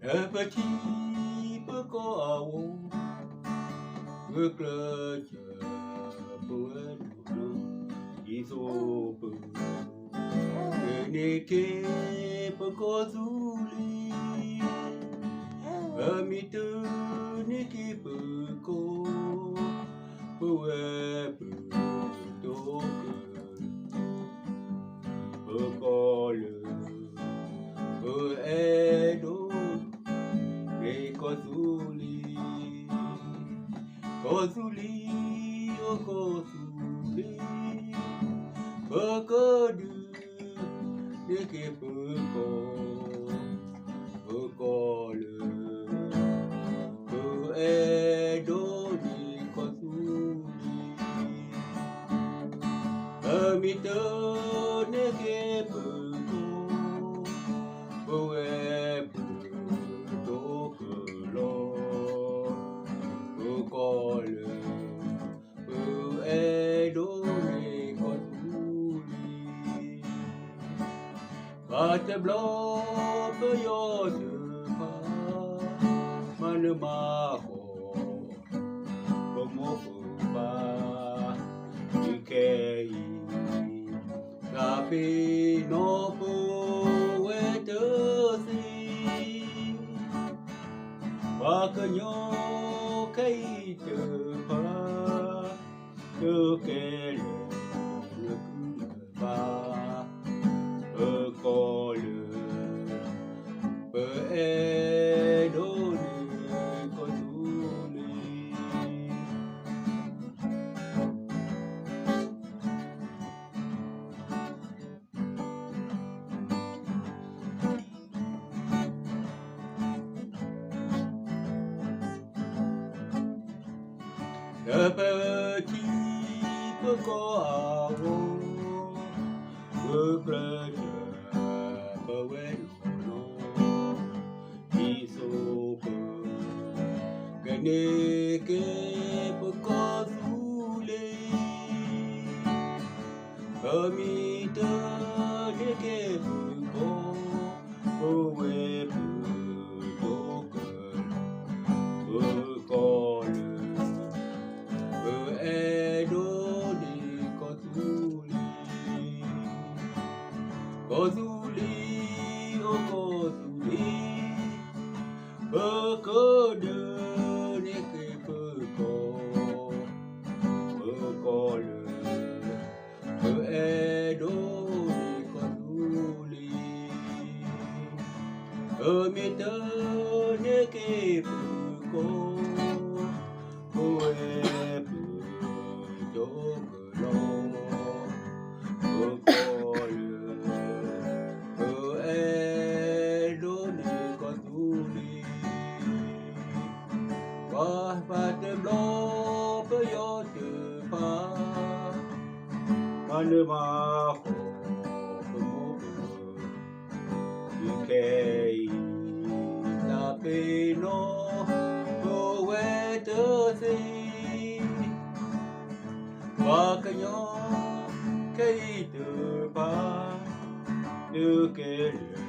Un petit peu corps, le clutch, pour nous, ils sont peu. N'est que pour Zuli, un mythe n'est que pour Kozuli, oh Kozuli, Bokodu, Neke Boko, Bokole, Edo ni Kozuli, Amito Neke Boko, Boebu, Dokolo, Bokole. Bate blanc peyode manemaho como fuba dikei tapi no poetesi bakanyo kai te pa te kele le ba Le petit peu corps, le plein poète. Neke Kozuli, Amita Neke Buko, Owe Budokan, Bukol, Edo ni Kozuli, Kozuli, O Kozuli, Bukodu. Amita ke puko, koe puto kelo, kokole, koe doni kotuli, wah pate blo peyote pa, manemaho Kei tapi no poetesi Wakanyo kei tu pa Nukele